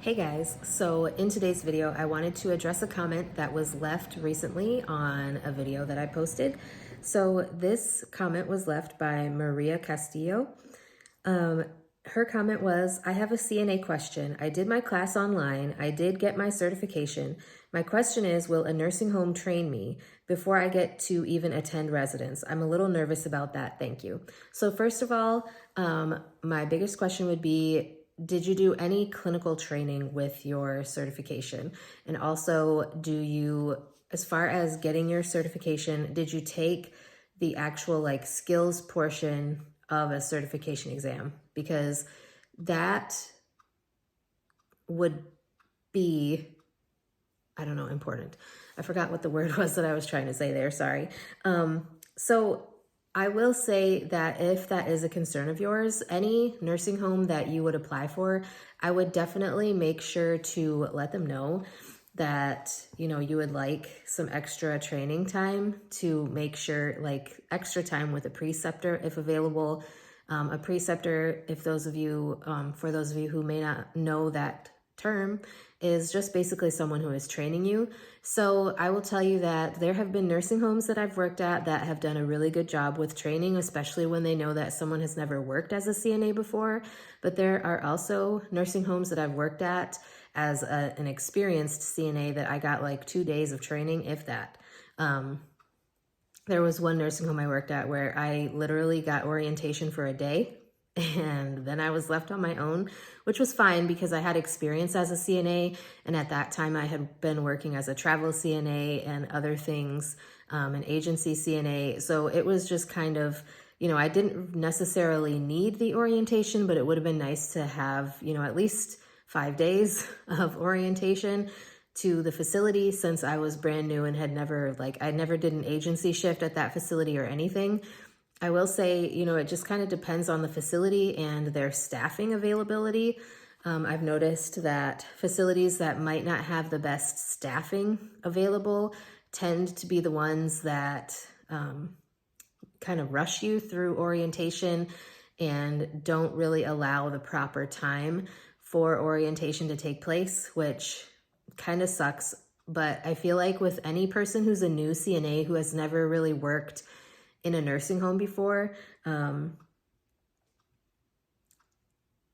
Hey guys, so in today's video, I wanted to address a comment that was left recently on a video that I posted. So this comment was left by Maria Castillo. Her comment was, I have a CNA question. I did my class online. I did get my certification. My question is, will a nursing home train me before I get to even attend residence? I'm a little nervous about that. Thank you. So first of all, my biggest question would be, did you do any clinical training with your certification? And also, as far as getting your certification, did you take the actual skills portion of a certification exam? Because that would be, I don't know, important. I forgot what the word was that I was trying to say there, sorry. So I will say that if that is a concern of yours, any nursing home that you would apply for, I would definitely make sure to let them know that, you would like some extra training time to make sure, extra time with a preceptor if available. A preceptor, for those of you who may not know that term, is just basically someone who is training you. So I will tell you that there have been nursing homes that I've worked at that have done a really good job with training, especially when they know that someone has never worked as a CNA before. But there are also nursing homes that I've worked at as an experienced CNA that I got 2 days of training, if that. There was one nursing home I worked at where I literally got orientation for a day and then I was left on my own, which was fine because I had experience as a CNA. And at that time I had been working as a travel CNA and other things, an agency CNA. So it was just kind of, I didn't necessarily need the orientation, but it would have been nice to have, at least 5 days of orientation to the facility since I was brand new and I never did an agency shift at that facility or anything. I will say, it just kind of depends on the facility and their staffing availability. I've noticed that facilities that might not have the best staffing available tend to be the ones that kind of rush you through orientation and don't really allow the proper time for orientation to take place, which kind of sucks. But I feel like with any person who's a new CNA who has never really worked in a nursing home before,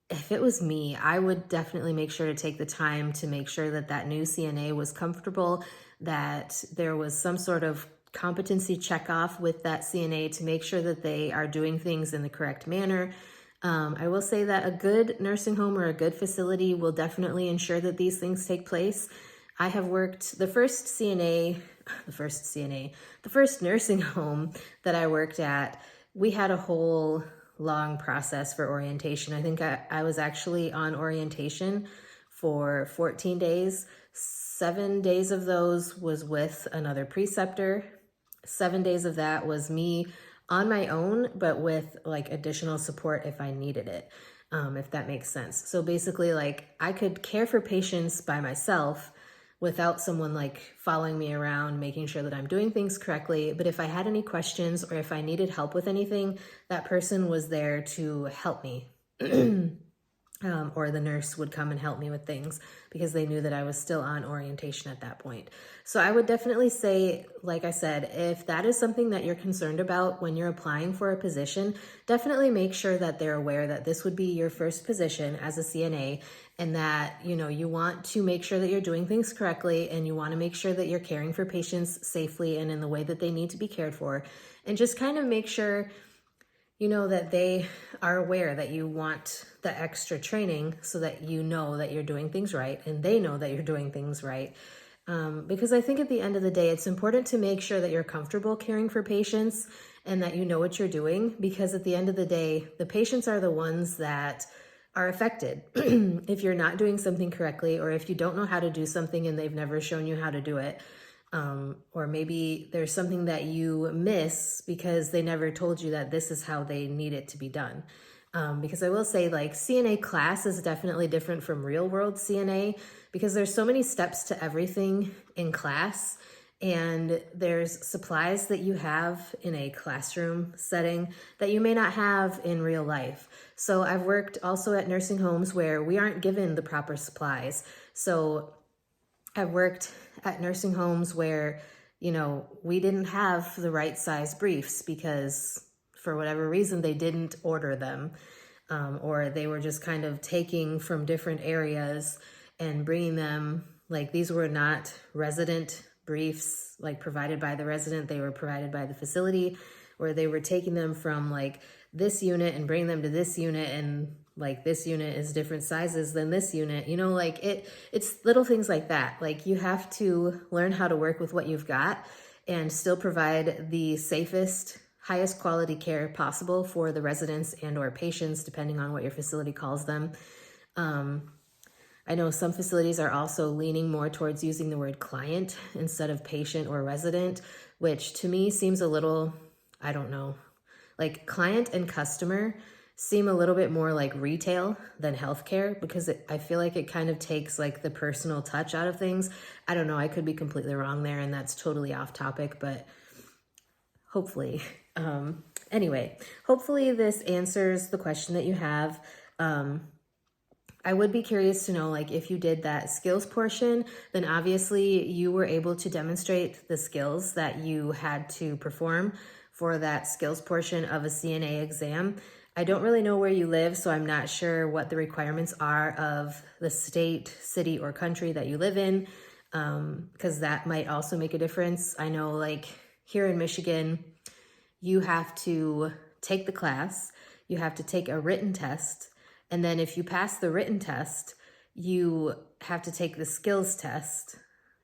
if it was me, I would definitely make sure to take the time to make sure that that new CNA was comfortable, that there was some sort of competency checkoff with that CNA to make sure that they are doing things in the correct manner. I will say that a good nursing home or a good facility will definitely ensure that these things take place. I have worked the first nursing home that I worked at, we had a whole long process for orientation. I think I was actually on orientation for 14 days. 7 days of those was with another preceptor. 7 days of that was me on my own, but with additional support if I needed it, if that makes sense. So basically I could care for patients by myself without someone following me around, making sure that I'm doing things correctly. But if I had any questions or if I needed help with anything, that person was there to help me. Or the nurse would come and help me with things because they knew that I was still on orientation at that point. So I would definitely say, like I said, if that is something that you're concerned about when you're applying for a position, definitely make sure that they're aware that this would be your first position as a CNA and that, you want to make sure that you're doing things correctly and you want to make sure that you're caring for patients safely and in the way that they need to be cared for. And just kind of make sure that they are aware that you want the extra training so that you know that you're doing things right and they know that you're doing things right. Because I think at the end of the day, it's important to make sure that you're comfortable caring for patients and that you know what you're doing, because at the end of the day, the patients are the ones that are affected. If you're not doing something correctly, or if you don't know how to do something and they've never shown you how to do it, or maybe there's something that you miss because they never told you that this is how they need it to be done. Because I will say CNA class is definitely different from real world CNA because there's so many steps to everything in class. And there's supplies that you have in a classroom setting that you may not have in real life. So I've worked also at nursing homes where we aren't given the proper supplies. So I've worked at nursing homes where, we didn't have the right size briefs because for whatever reason they didn't order them, or they were just kind of taking from different areas and bringing them. Like, these were not resident briefs, like provided by the resident. They were provided by the facility, where they were taking them from like this unit and bringing them to this unit, and like this unit is different sizes than this unit, like it's little things like that. Like, you have to learn how to work with what you've got and still provide the safest, highest quality care possible for the residents and or patients, depending on what your facility calls them. I know some facilities are also leaning more towards using the word client instead of patient or resident, which to me seems a little, I don't know, like client and customer seem a little bit more like retail than healthcare, because I feel like it kind of takes like the personal touch out of things. I don't know, I could be completely wrong there, and that's totally off topic, but hopefully. Anyway, hopefully this answers the question that you have. I would be curious to know, like, if you did that skills portion, then obviously you were able to demonstrate the skills that you had to perform for that skills portion of a CNA exam. I don't really know where you live, so I'm not sure what the requirements are of the state, city, or country that you live in, because that might also make a difference. I know, like, here in Michigan, you have to take the class, you have to take a written test, and then if you pass the written test, you have to take the skills test.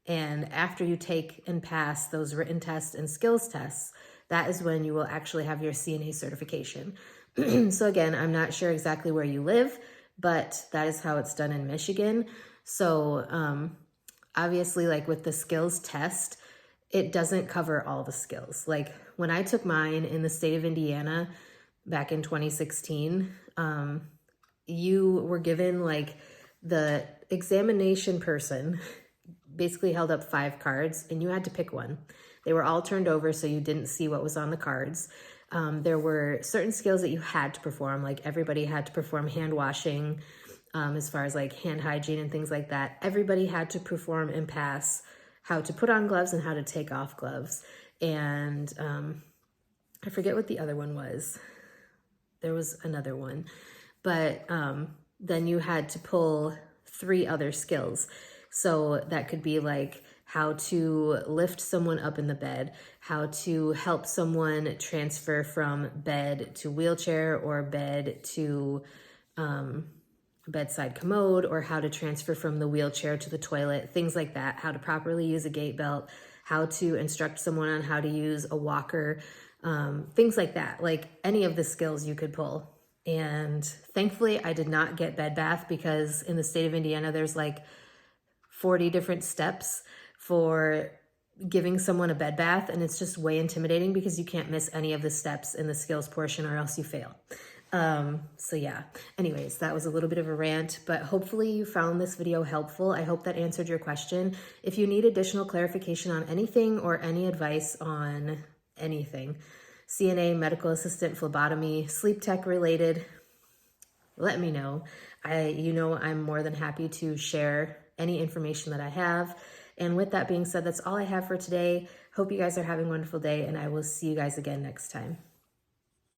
And after you take and pass those written tests and skills tests, that is when you will actually have your CNA certification. So again, I'm not sure exactly where you live, but that is how it's done in Michigan. So obviously, like with the skills test, it doesn't cover all the skills. Like when I took mine in the state of Indiana back in 2016, you were given, like, the examination person basically held up 5 cards and you had to pick one. They were all turned over so you didn't see what was on the cards. There were certain skills that you had to perform, like everybody had to perform hand washing, as far as like hand hygiene and things like that. Everybody had to perform and pass how to put on gloves and how to take off gloves. And I forget what the other one was. There was another one. But then you had to pull 3 other skills. So that could be like how to lift someone up in the bed, how to help someone transfer from bed to wheelchair or bed to bedside commode, or how to transfer from the wheelchair to the toilet, things like that, how to properly use a gait belt, how to instruct someone on how to use a walker, things like that, like any of the skills you could pull. And thankfully I did not get bed bath, because in the state of Indiana, there's like 40 different steps for giving someone a bed bath. And it's just way intimidating because you can't miss any of the steps in the skills portion or else you fail. So yeah, anyways, that was a little bit of a rant, but hopefully you found this video helpful. I hope that answered your question. If you need additional clarification on anything or any advice on anything, CNA, medical assistant, phlebotomy, sleep tech related, let me know. I'm more than happy to share any information that I have. And with that being said, that's all I have for today. Hope you guys are having a wonderful day, and I will see you guys again next time.